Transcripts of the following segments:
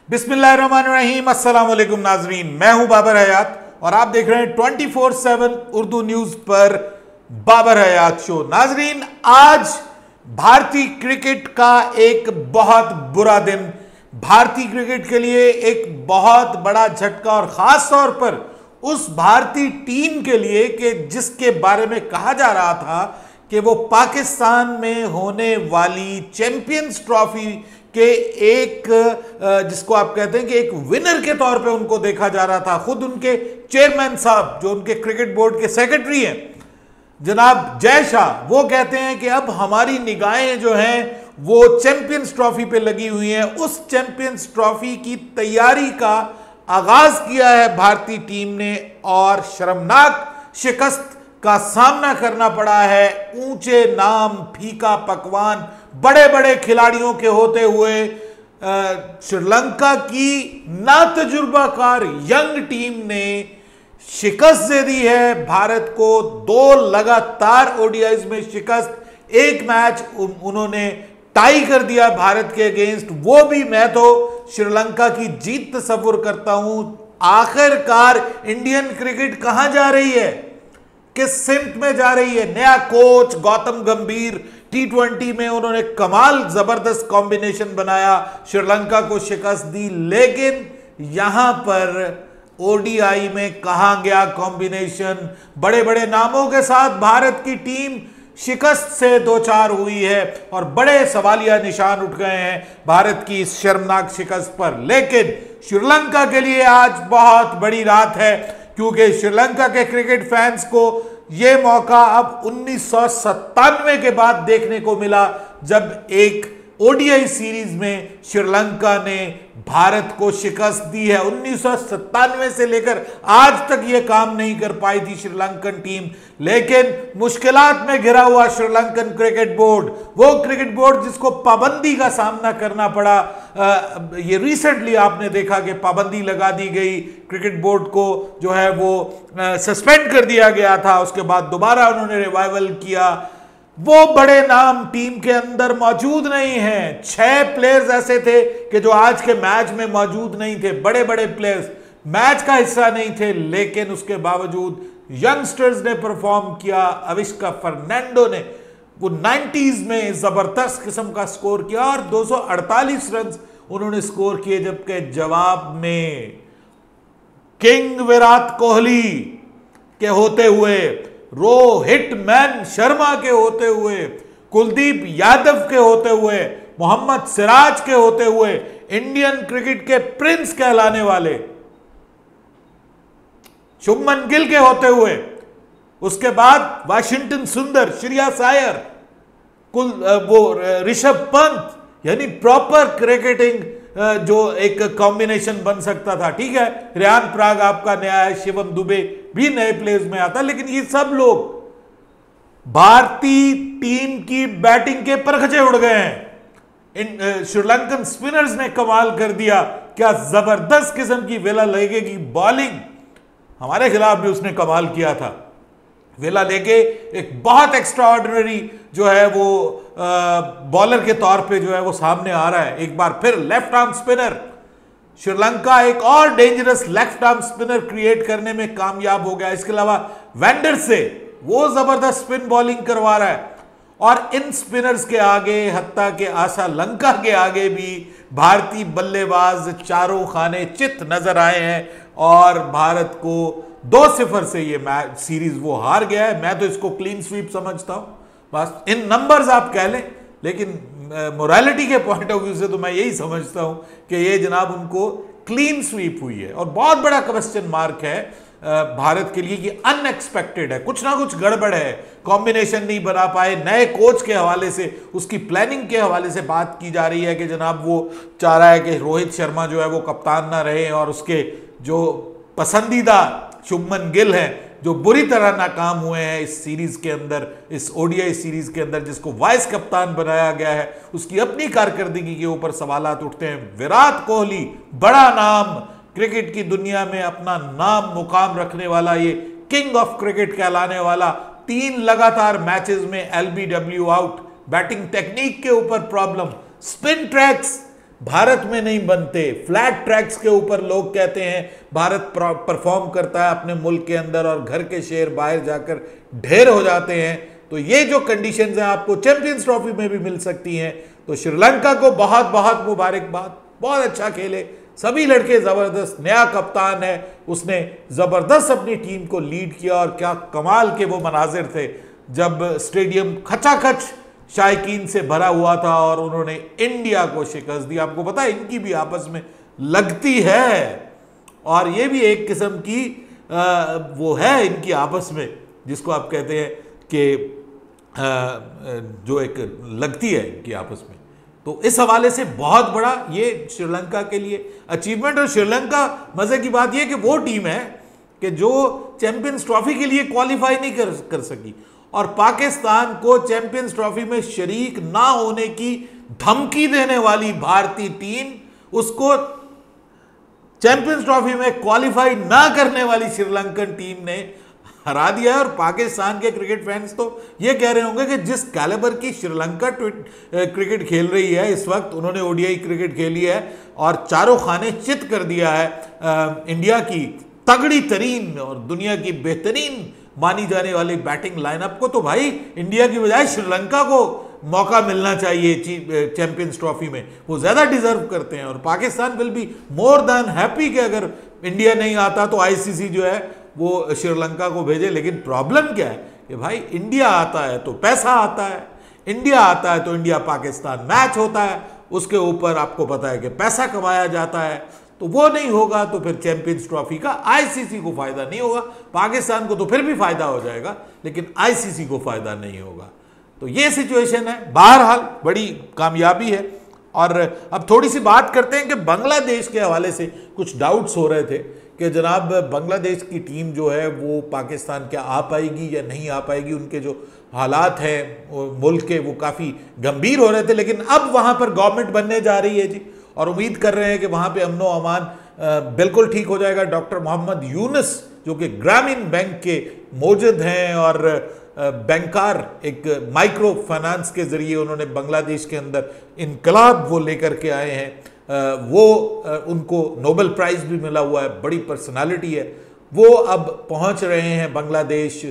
बिस्मिल्लाहिर्रहमानिर्रहीम, अस्सलाम वालेकुम नाजरीन। मैं हूं बाबर हयात और आप देख रहे हैं 24/7 उर्दू न्यूज पर बाबर हयात शो। नाजरीन, आज भारतीय क्रिकेट का एक बहुत बुरा दिन, भारतीय क्रिकेट के लिए एक बहुत बड़ा झटका और खास तौर पर उस भारतीय टीम के लिए कि जिसके बारे में कहा जा रहा था कि वो पाकिस्तान में होने वाली चैंपियंस ट्रॉफी के एक जिसको आप कहते हैं कि एक विनर के तौर पे उनको देखा जा रहा था। खुद उनके चेयरमैन साहब, जो उनके क्रिकेट बोर्ड के सेक्रेटरी हैं, जनाब जय शाह, वो कहते हैं कि अब हमारी निगाहें जो हैं वो चैंपियंस ट्रॉफी पे लगी हुई हैं। उस चैंपियंस ट्रॉफी की तैयारी का आगाज किया है भारतीय टीम ने और शर्मनाक शिकस्त का सामना करना पड़ा है। ऊंचे नाम, फीका पकवान, बड़े बड़े खिलाड़ियों के होते हुए श्रीलंका की नातजुर्बाकार यंग टीम ने शिकस्त दे दी है भारत को। 2 लगातार ओडीआईज में शिकस्त, एक मैच उन्होंने टाई कर दिया भारत के अगेंस्ट, वो भी मैं तो श्रीलंका की जीत तस्वुर करता हूं। आखिरकार इंडियन क्रिकेट कहां जा रही है, किस सिमत में जा रही है? नया कोच गौतम गंभीर, T20 में उन्होंने कमाल जबरदस्त कॉम्बिनेशन बनाया, श्रीलंका को शिकस्त दी, लेकिन यहां पर ओडीआई में कहां गया कॉम्बिनेशन? बड़े बड़े नामों के साथ भारत की टीम शिकस्त से दो चार हुई है और बड़े सवालिया निशान उठ गए हैं भारत की इस शर्मनाक शिकस्त पर। लेकिन श्रीलंका के लिए आज बहुत बड़ी रात है, क्योंकि श्रीलंका के क्रिकेट फैंस को यह मौका अब 1997 के बाद देखने को मिला, जब एक ओडीआई सीरीज में श्रीलंका ने भारत को शिकस्त दी है। 1997 से लेकर आज तक यह काम नहीं कर पाई थी श्रीलंकन टीम। लेकिन मुश्किलात में घिरा हुआ श्रीलंकन क्रिकेट बोर्ड, वो क्रिकेट बोर्ड जिसको पाबंदी का सामना करना पड़ा, ये रिसेंटली आपने देखा कि पाबंदी लगा दी गई, क्रिकेट बोर्ड को जो है वो सस्पेंड कर दिया गया था, उसके बाद दोबारा उन्होंने रिवाइवल किया। वो बड़े नाम टीम के अंदर मौजूद नहीं हैं। 6 प्लेयर्स ऐसे थे कि जो आज के मैच में मौजूद नहीं थे, बड़े बड़े प्लेयर्स मैच का हिस्सा नहीं थे, लेकिन उसके बावजूद यंगस्टर्स ने परफॉर्म किया। अविष्का फर्नांडो ने वो 90s में जबरदस्त किस्म का स्कोर किया और 248 रन उन्होंने स्कोर किए, जबकि जवाब में किंग विराट कोहली के होते हुए, रोहित मैन शर्मा के होते हुए, कुलदीप यादव के होते हुए, मोहम्मद सिराज के होते हुए, इंडियन क्रिकेट के प्रिंस कहलाने वाले शुभमन गिल के होते हुए, उसके बाद वाशिंगटन सुंदर, श्रेयस अय्यर, वो ऋषभ पंत, यानी प्रॉपर क्रिकेटिंग जो एक कॉम्बिनेशन बन सकता था। ठीक है, रियान पराग आपका नया है, शिवम दुबे भी नए प्लेयर्स में आता, लेकिन ये सब लोग भारतीय टीम की बैटिंग के परखचे उड़ गए हैं। श्रीलंकन स्पिनर्स ने कमाल कर दिया। क्या जबरदस्त किस्म की वेला लगेगी बॉलिंग, हमारे खिलाफ भी उसने कमाल किया था। वेला लेके एक बहुत एक्स्ट्राऑर्डिनरी जो है वो बॉलर के तौर पे जो है वो सामने आ रहा है। एक बार फिर लेफ्ट आर्म स्पिनर, श्रीलंका एक और dangerous left arm spinner create करने में कामयाब हो गया। इसके अलावा वेंडर से वो जबरदस्त स्पिन बॉलिंग करवा रहा है और इन स्पिनर्स के आगे, हत्ता के आशा लंका के आगे भी भारतीय बल्लेबाज चारों खाने चित नजर आए हैं और भारत को 2-0 से ये मैच सीरीज वो हार गया है। मैं तो इसको क्लीन स्वीप समझता हूं, बस इन नंबर्स आप कह लें, लेकिन मोरालिटी के पॉइंट ऑफ व्यू से तो मैं यही समझता हूं कि ये जनाब उनको क्लीन स्वीप हुई है। और बहुत बड़ा क्वेश्चन मार्क है भारत के लिए कि अनएक्सपेक्टेड है, कुछ ना कुछ गड़बड़ है, कॉम्बिनेशन नहीं बना पाए। नए कोच के हवाले से, उसकी प्लानिंग के हवाले से बात की जा रही है कि जनाब वो चाह रहा है कि रोहित शर्मा जो है वो कप्तान ना रहे और उसके जो पसंदीदा शुभमन गिल हैं, जो बुरी तरह नाकाम हुए हैं इस सीरीज के अंदर, इस ओडीआई सीरीज के अंदर, जिसको वाइस कप्तान बनाया गया है, उसकी अपनी कारकर्दगी के ऊपर सवालात उठते हैं। विराट कोहली, बड़ा नाम, क्रिकेट की दुनिया में अपना नाम मुकाम रखने वाला, ये किंग ऑफ क्रिकेट कहलाने वाला, 3 लगातार मैचेस में एलबीडब्ल्यू आउट, बैटिंग टेक्निक के ऊपर प्रॉब्लम, स्पिन ट्रैक्स भारत में नहीं बनते। फ्लैट ट्रैक्स के ऊपर लोग कहते हैं भारत परफॉर्म करता है अपने मुल्क के अंदर और घर के शेर बाहर जाकर ढेर हो जाते हैं। तो ये जो कंडीशंस हैं आपको चैंपियंस ट्रॉफी में भी मिल सकती हैं। तो श्रीलंका को बहुत बहुत मुबारकबाद, बहुत अच्छा खेले सभी लड़के, जबरदस्त। नया कप्तान है, उसने जबरदस्त अपनी टीम को लीड किया और क्या कमाल के वो मनाजिर थे जब स्टेडियम खचाखच शायकीन से भरा हुआ था और उन्होंने इंडिया को शिकस्त दी। आपको पता है इनकी भी आपस में लगती है और ये भी एक किस्म की वो है इनकी आपस में, जिसको आप कहते हैं कि जो एक लगती है इनकी आपस में। तो इस हवाले से बहुत बड़ा ये श्रीलंका के लिए अचीवमेंट। और श्रीलंका, मजे की बात ये कि वो टीम है कि जो चैंपियंस ट्रॉफी के लिए क्वालिफाई नहीं कर सकी और पाकिस्तान को चैंपियंस ट्रॉफी में शरीक ना होने की धमकी देने वाली भारतीय टीम, उसको चैंपियंस ट्रॉफी में क्वालिफाई ना करने वाली श्रीलंकन टीम ने हरा दिया है। और पाकिस्तान के क्रिकेट फैंस तो ये कह रहे होंगे कि जिस कैलिबर की श्रीलंका क्रिकेट खेल रही है इस वक्त, उन्होंने ओडीआई क्रिकेट खेली है और चारों खाने चित कर दिया है इंडिया की तगड़ी तरीन और दुनिया की बेहतरीन मानी जाने वाली बैटिंग लाइनअप को, तो भाई इंडिया की बजाय श्रीलंका को मौका मिलना चाहिए चैंपियंस ट्रॉफी में। वो ज्यादा डिजर्व करते हैं और Pakistan will be more than happy कि अगर इंडिया नहीं आता तो आईसीसी जो है वो श्रीलंका को भेजे। लेकिन प्रॉब्लम क्या है कि भाई इंडिया आता है तो पैसा आता है, इंडिया आता है तो इंडिया पाकिस्तान मैच होता है, उसके ऊपर आपको पता है कि पैसा कमाया जाता है। तो वो नहीं होगा तो फिर चैंपियंस ट्रॉफी का आईसीसी को फायदा नहीं होगा। पाकिस्तान को तो फिर भी फायदा हो जाएगा लेकिन आईसीसी को फायदा नहीं होगा। तो ये सिचुएशन है। बहरहाल बड़ी कामयाबी है। और अब थोड़ी सी बात करते हैं कि बांग्लादेश के हवाले से कुछ डाउट्स हो रहे थे कि जनाब बांग्लादेश की टीम जो है वो पाकिस्तान क्या आ पाएगी या नहीं आ पाएगी। उनके जो हालात हैं मुल्क के वो काफ़ी गंभीर हो रहे थे, लेकिन अब वहाँ पर गवर्नमेंट बनने जा रही है जी और उम्मीद कर रहे हैं कि वहाँ पे अमनो अमान बिल्कुल ठीक हो जाएगा। डॉक्टर मोहम्मद यूनुस जो कि ग्रामीण बैंक के मौजूद हैं और बैंकार एक माइक्रो फाइनेंस के ज़रिए उन्होंने बांग्लादेश के अंदर इनकलाब वो लेकर के आए हैं। वो उनको नोबेल प्राइज़ भी मिला हुआ है, बड़ी पर्सनालिटी है। वो अब पहुंच रहे हैं बांग्लादेश,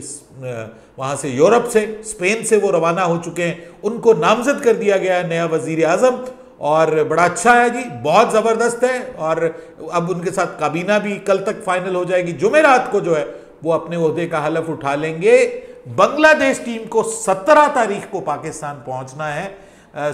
वहाँ से यूरोप से, स्पेन से वो रवाना हो चुके हैं। उनको नामजद कर दिया गया है नया वज़ीर आज़म और बड़ा अच्छा है जी, बहुत ज़बरदस्त है। और अब उनके साथ काबीना भी कल तक फाइनल हो जाएगी। जुमेरात को जो है वो अपने ओहदे का हलफ उठा लेंगे। बांग्लादेश टीम को 17 तारीख को पाकिस्तान पहुंचना है,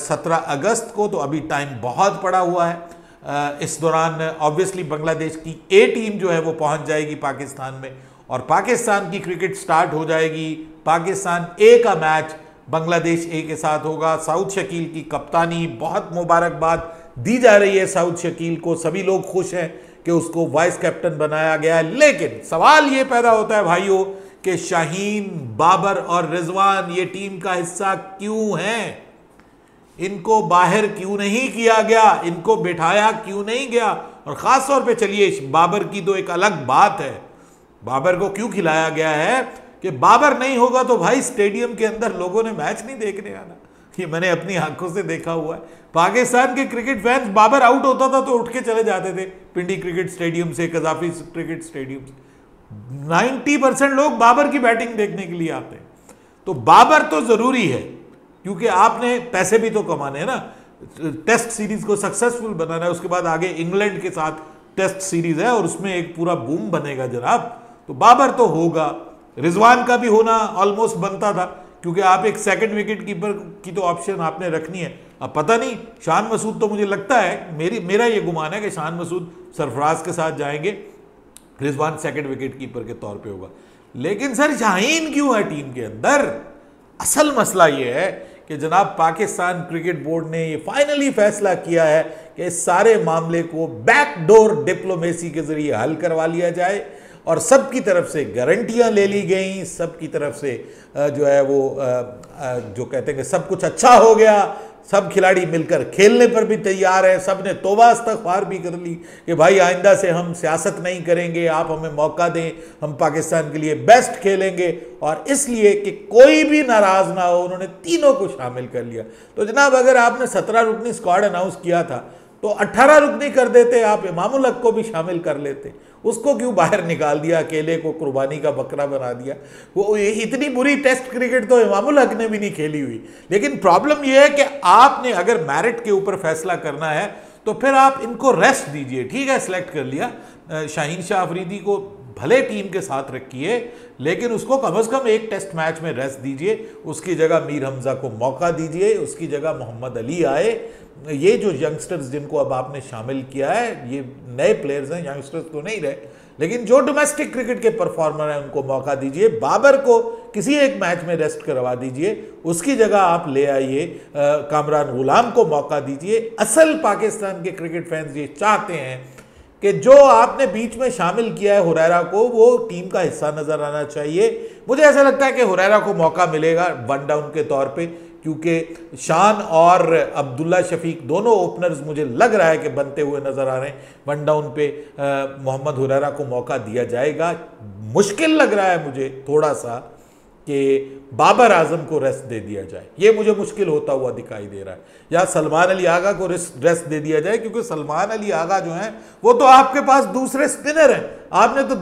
17 अगस्त को, तो अभी टाइम बहुत पड़ा हुआ है। इस दौरान ऑब्वियसली बांग्लादेश की ए टीम जो है वो पहुंच जाएगी पाकिस्तान में और पाकिस्तान की क्रिकेट स्टार्ट हो जाएगी। पाकिस्तान ए का मैच बांग्लादेश ए के साथ होगा। साउद शकील की कप्तानी, बहुत मुबारकबाद दी जा रही है साउद शकील को। सभी लोग खुश हैं कि उसको वाइस कैप्टन बनाया गया है। लेकिन सवाल ये पैदा होता है भाइयों कि शाहीन, बाबर और रिजवान ये टीम का हिस्सा क्यों हैं? इनको बाहर क्यों नहीं किया गया? इनको बिठाया क्यों नहीं गया? और ख़ास तौर पे चलिए बाबर की तो एक अलग बात है। बाबर को क्यों खिलाया गया है कि बाबर नहीं होगा तो भाई स्टेडियम के अंदर लोगों ने मैच नहीं देखने आना। ये मैंने अपनी आंखों से देखा हुआ है। पाकिस्तान के क्रिकेट फैंस, बाबर आउट होता था तो उठ के चले जाते थे पिंडी क्रिकेट स्टेडियम से, कजाफी क्रिकेट स्टेडियम से। 90% लोग बाबर की बैटिंग देखने के लिए आते हैं। तो बाबर तो ज़रूरी है क्योंकि आपने पैसे भी तो कमाने हैं ना, टेस्ट सीरीज को सक्सेसफुल बनाना है। उसके बाद आगे इंग्लैंड के साथ टेस्ट सीरीज है और उसमें एक पूरा बूम बनेगा जनाब। तो बाबर तो होगा। रिजवान का भी होना ऑलमोस्ट बनता था क्योंकि आप एक सेकंड विकेट कीपर की तो ऑप्शन आपने रखनी है। अब पता नहीं, शान मसूद तो मुझे लगता है, मेरा ये गुमान है कि शान मसूद सरफराज के साथ जाएंगे, रिजवान सेकंड विकेट कीपर के तौर पे होगा। लेकिन सर शाहीन क्यों है टीम के अंदर? असल मसला ये है कि जनाब पाकिस्तान क्रिकेट बोर्ड ने ये फाइनली फैसला किया है कि इस सारे मामले को बैकडोर डिप्लोमेसी के जरिए हल करवा लिया जाए और सबकी तरफ से गारंटियां ले ली गई, सबकी तरफ से जो है वो जो कहते हैं कि सब कुछ अच्छा हो गया, सब खिलाड़ी मिलकर खेलने पर भी तैयार है। सब ने तौबा इस्तग़फ़ार भी कर ली कि भाई आइंदा से हम सियासत नहीं करेंगे, आप हमें मौका दें, हम पाकिस्तान के लिए बेस्ट खेलेंगे। और इसलिए कि कोई भी नाराज़ ना हो, उन्होंने तीनों को शामिल कर लिया। तो जनाब अगर आपने 17 रुकनी स्क्वाड अनाउंस किया था तो 18 रुकनी कर देते, आप इमामुल हक को भी शामिल कर लेते, उसको क्यों बाहर निकाल दिया, अकेले को कुर्बानी का बकरा बना दिया। वो इतनी बुरी टेस्ट क्रिकेट तो इमामुल हक ने भी नहीं खेली हुई। लेकिन प्रॉब्लम यह है कि आपने अगर मेरिट के ऊपर फैसला करना है तो फिर आप इनको रेस्ट दीजिए। ठीक है, सिलेक्ट कर लिया, शाहीन शाह अफरीदी को भले टीम के साथ रखिए, लेकिन उसको कम से कम एक टेस्ट मैच में रेस्ट दीजिए, उसकी जगह मीर हमजा को मौका दीजिए, उसकी जगह मोहम्मद अली आए। ये जो यंगस्टर्स जिनको अब आपने शामिल किया है, ये नए प्लेयर्स हैं, यंगस्टर्स तो नहीं रहे, लेकिन जो डोमेस्टिक क्रिकेट के परफॉर्मर हैं उनको मौका दीजिए। बाबर को किसी एक मैच में रेस्ट करवा दीजिए, उसकी जगह आप ले आइए कामरान गुलाम को मौका दीजिए। असल पाकिस्तान के क्रिकेट फैंस ये चाहते हैं कि जो आपने बीच में शामिल किया है हुरैरा को, वो टीम का हिस्सा नजर आना चाहिए। मुझे ऐसा लगता है कि हुरैरा को मौका मिलेगा वन डाउन के तौर पे, क्योंकि शान और अब्दुल्ला शफीक दोनों ओपनर्स मुझे लग रहा है कि बनते हुए नजर आ रहे हैं। वन डाउन पे मोहम्मद हुरैरा को मौका दिया जाएगा। मुश्किल लग रहा है मुझे थोड़ा सा कि बाबर आजम को रेस्ट दे दिया जाए, ये मुझे मुश्किल होता हुआ दिखाई दे रहा है, या सलमान अली आगा को रेस्ट दे दिया जाए, क्योंकि सलमान अली आगा जो हैं वो तो आपके पास दूसरे स्पिनर हैं, आपने तो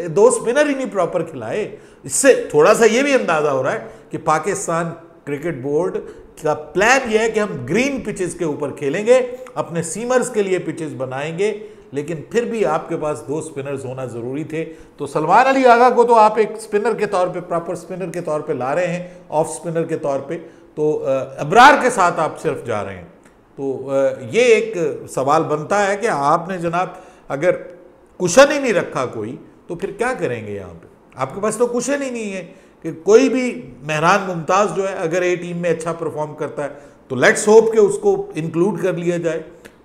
दो स्पिनर ही नहीं प्रॉपर खिलाए। इससे थोड़ा सा ये भी अंदाजा हो रहा है कि पाकिस्तान क्रिकेट बोर्ड का प्लान यह है कि हम ग्रीन पिचेस के ऊपर खेलेंगे, अपने सीमर्स के लिए पिचेस बनाएंगे, लेकिन फिर भी आपके पास दो स्पिनर्स होना जरूरी थे। तो सलमान अली आगा को तो आप एक स्पिनर के तौर पे, प्रॉपर स्पिनर के तौर पे ला रहे हैं, ऑफ स्पिनर के तौर पे, तो अबरार के साथ आप सिर्फ जा रहे हैं। तो ये एक सवाल बनता है कि आपने जनाब अगर कुशन ही नहीं रखा कोई, तो फिर क्या करेंगे यहाँ पे? आपके पास तो कुशन ही नहीं है कि कोई भी मेहरान मुमताज़ जो है अगर ए टीम में अच्छा परफॉर्म करता है तो लेट्स होप कि उसको इंक्लूड कर लिया जाए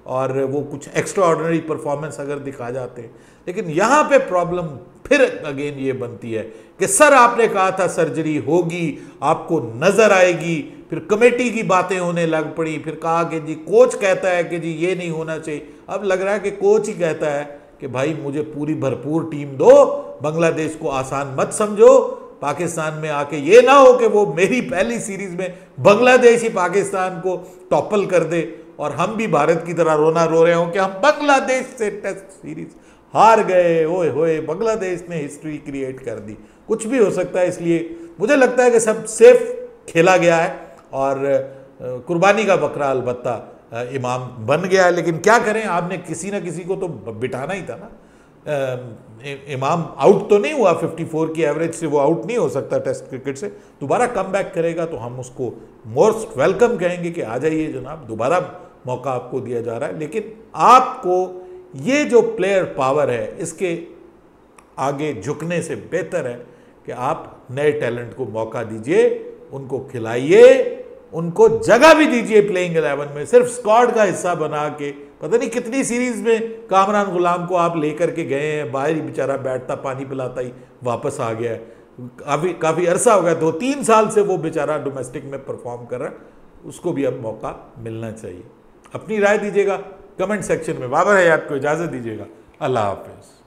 और वो कुछ एक्स्ट्रा ऑर्डिनरी परफॉर्मेंस अगर दिखा जाते हैं। लेकिन यहाँ पे प्रॉब्लम फिर अगेन ये बनती है कि सर आपने कहा था सर्जरी होगी, आपको नज़र आएगी, फिर कमेटी की बातें होने लग पड़ी, फिर कहा कि जी कोच कहता है कि जी ये नहीं होना चाहिए। अब लग रहा है कि कोच ही कहता है कि भाई मुझे पूरी भरपूर टीम दो, बांग्लादेश को आसान मत समझो, पाकिस्तान में आके ये ना हो कि वो मेरी पहली सीरीज में बांग्लादेश ही पाकिस्तान को टॉपल कर दे और हम भी भारत की तरह रोना रो रहे हो कि हम बांग्लादेश से टेस्ट सीरीज हार गए, ओए होए बांग्लादेश ने हिस्ट्री क्रिएट कर दी। कुछ भी हो सकता है, इसलिए मुझे लगता है कि सब सेफ खेला गया है और कुर्बानी का बकरा अलबत्ता इमाम बन गया है। लेकिन क्या करें, आपने किसी ना किसी को तो बिठाना ही था ना। इमाम आउट तो नहीं हुआ, 54 की एवरेज से वो आउट नहीं हो सकता टेस्ट क्रिकेट से, दोबारा कम बैक करेगा तो हम उसको मोस्ट वेलकम कहेंगे कि आ जाइए जनाब, दोबारा मौका आपको दिया जा रहा है। लेकिन आपको ये जो प्लेयर पावर है इसके आगे झुकने से बेहतर है कि आप नए टैलेंट को मौका दीजिए, उनको खिलाइए, उनको जगह भी दीजिए प्लेइंग 11 में। सिर्फ स्क्वाड का हिस्सा बना के पता नहीं कितनी सीरीज में कामरान गुलाम को आप लेकर के गए हैं, बाहर ही बेचारा बैठता पानी पिलाता ही वापस आ गया है। काफ़ी अरसा हो गया, 2-3 साल से वो बेचारा डोमेस्टिक में परफॉर्म कर रहा है, उसको भी अब मौका मिलना चाहिए। अपनी राय दीजिएगा कमेंट सेक्शन में। बाबर हयात को इजाज़त दीजिएगा। अल्लाह हाफिज़।